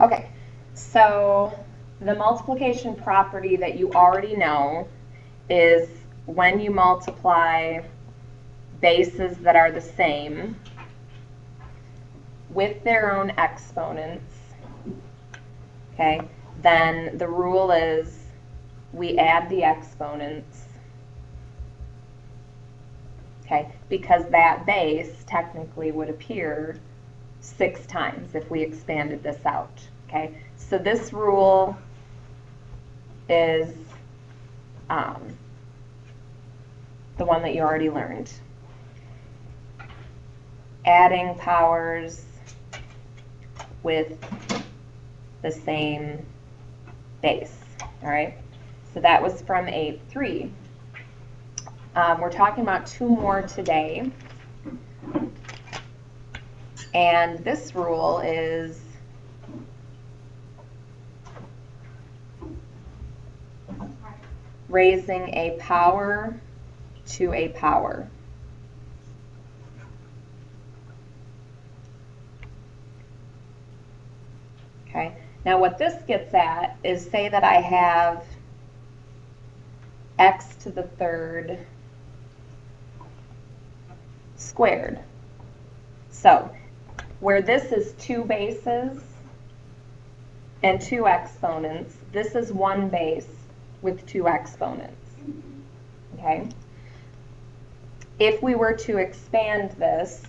Okay, so the multiplication property that you already know is when you multiply bases that are the same with their own exponents, okay, then the rule is we add the exponents, okay, because that base technically would appear 6 times if we expanded this out, okay? So this rule is the one that you already learned. Adding powers with the same base, all right? So that was from 8.3. We're talking about 2 more today. And this rule is raising a power to a power. Okay, now what this gets at is, say that I have x to the third squared. So where this is 2 bases and 2 exponents, this is 1 base with 2 exponents. Okay? If we were to expand this,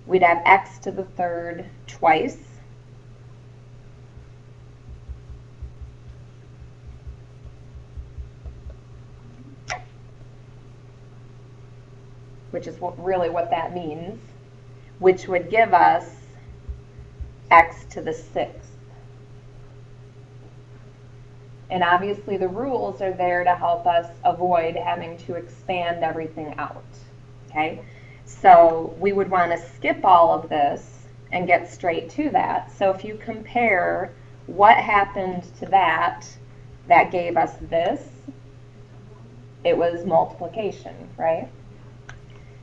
we'd have x to the third twice. Which is really what that means, which would give us x to the 6th. And obviously the rules are there to help us avoid having to expand everything out, okay? So we would want to skip all of this and get straight to that. So if you compare what happened to that gave us this, it was multiplication, right?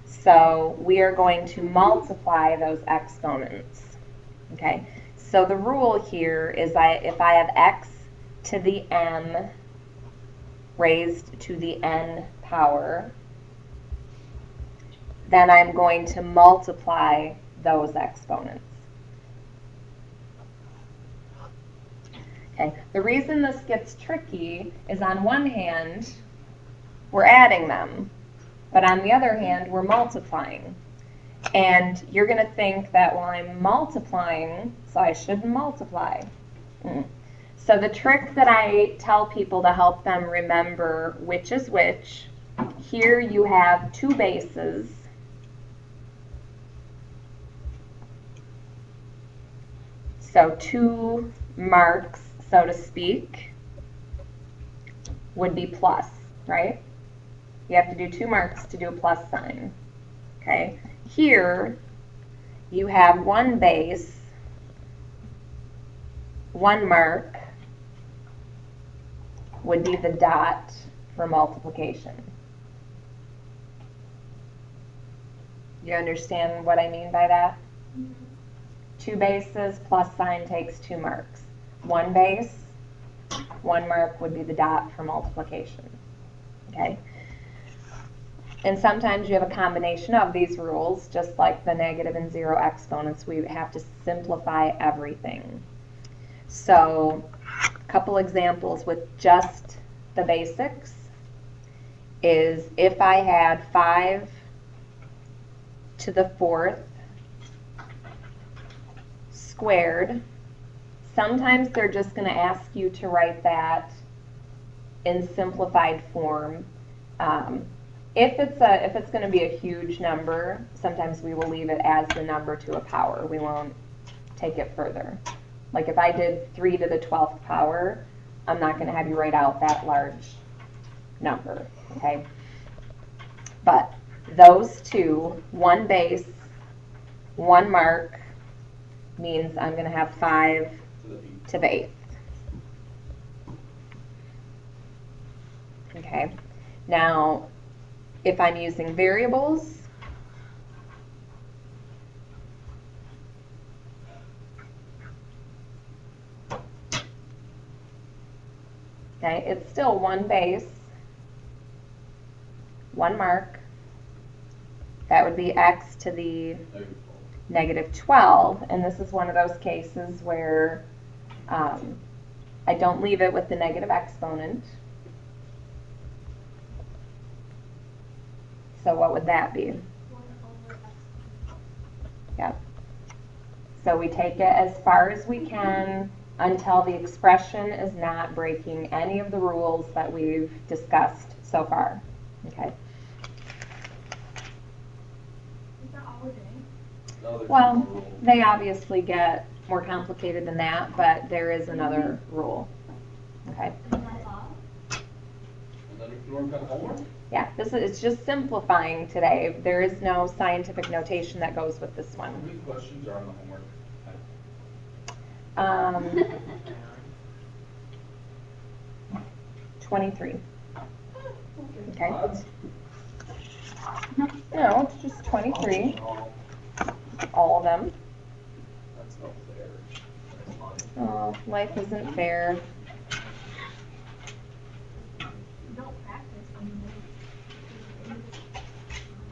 So we are going to multiply those exponents, okay? So the rule here is if I have x to the m raised to the n power, then I'm going to multiply those exponents. Okay, the reason this gets tricky is, on one hand, we're adding them, but on the other hand, we're multiplying. And you're going to think that, well, I'm multiplying, so I shouldn't multiply. So the trick that I tell people to help them remember which is which, here you have 2 bases. So 2 marks, so to speak, would be plus, right? You have to do 2 marks to do a plus sign, okay? Here, you have 1 base, 1 mark would be the dot for multiplication. You understand what I mean by that? 2 bases, plus sign takes 2 marks. 1 base, 1 mark would be the dot for multiplication, okay? And sometimes you have a combination of these rules, just like the negative and 0 exponents. We have to simplify everything. So a couple examples with just the basics is, if I had 5 to the 4th squared, sometimes they're just going to ask you to write that in simplified form. If it's going to be a huge number, sometimes we will leave it as the number to a power. We won't take it further. Like if I did 3 to the 12th power, I'm not going to have you write out that large number, okay? But those 2, 1 base, 1 mark, means I'm going to have 5 to the 8th. Okay, now if I'm using variables, Okay, it's still one base, 1 mark. That would be x to the negative 12, and this is one of those cases where I don't leave it with the negative exponent. So what would that be? Yep. So we take it as far as we can until the expression is not breaking any of the rules that we've discussed so far. Okay. Is that all we're doing? No, Well, they obviously get more complicated than that, but there is another rule. Okay. And that's all? and then we can work on homework. Yeah, it's just simplifying today. There is no scientific notation that goes with this How one. many questions are on the homework? Um, 23. Okay. Odds? No, it's just 23. Oh, All of them. that's not fair. That's fine. Oh, life isn't fair. Don't practice when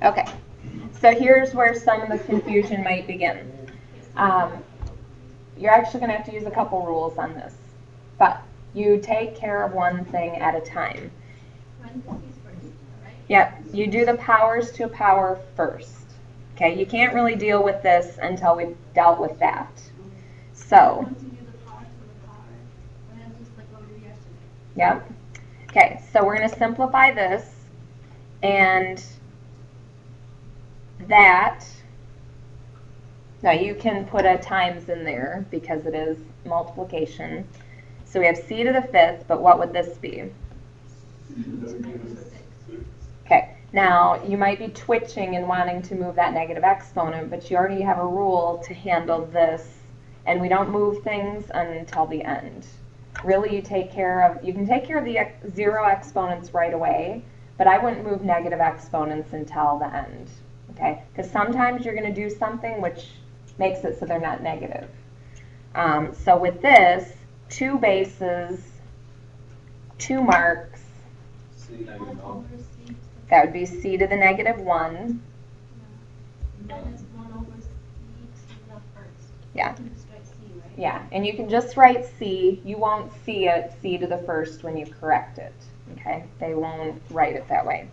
Okay, so here's where some of the confusion might begin. You're actually going to have to use a couple rules on this, but you take care of one thing at a time. parentheses first, right? Yep, you do the powers to a power first. Okay, you can't really deal with this until we've dealt with that. So, Once you do the power to the power, and then just like what we did yesterday. yep. Okay, so we're going to simplify this, and that, now you can put a times in there because it is multiplication. So we have c to the 5th, but what would this be? Okay, now you might be twitching and wanting to move that negative exponent, but you already have a rule to handle this, and we don't move things until the end. Really, you can take care of the 0 exponents right away, but I wouldn't move negative exponents until the end, okay? Because sometimes you're going to do something which makes it so they're not negative. So with this, 2 bases, 2 marks, C negative 1. Over C to the that would be c to the negative 1. and then it's 1 over C to the first. Yeah. You can just write C, right? Yeah, and you can just write c. You won't see it c to the first when you correct it, okay? They won't write it that way.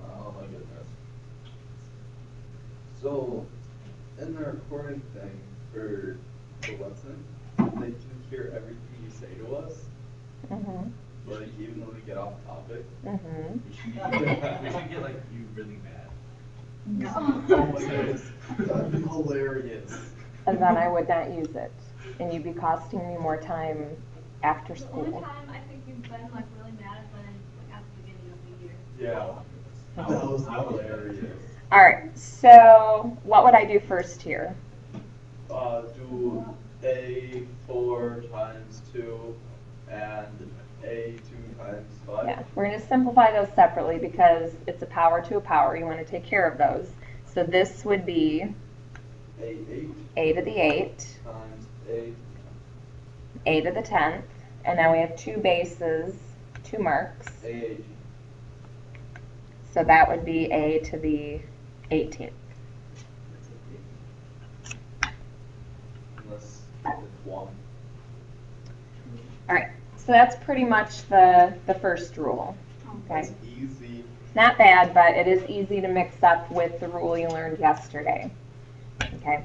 Oh my goodness. So, in the recording thing for the lesson, they can hear everything you say to us, Mhm. like even when we get off topic. Mhm. We should get like you really mad. Oh my goodness, that'd be hilarious. And then I would not use it, and you'd be costing me more time after The only school. time I think you've been like really mad is when like at the beginning of the year. Yeah, that was hilarious. All right, so what would I do first here? Do A4 times 2 and A2 times 5. Yeah, we're going to simplify those separately because it's a power to a power. You want to take care of those. So this would be A8 a to the 8, times A. a to the 10th, and now we have 2 bases, 2 marks. A8. So that would be a to the 18th. Unless it's 1. All right, so that's pretty much the first rule. Okay, That's easy. not bad, but it is easy to mix up with the rule you learned yesterday. Okay.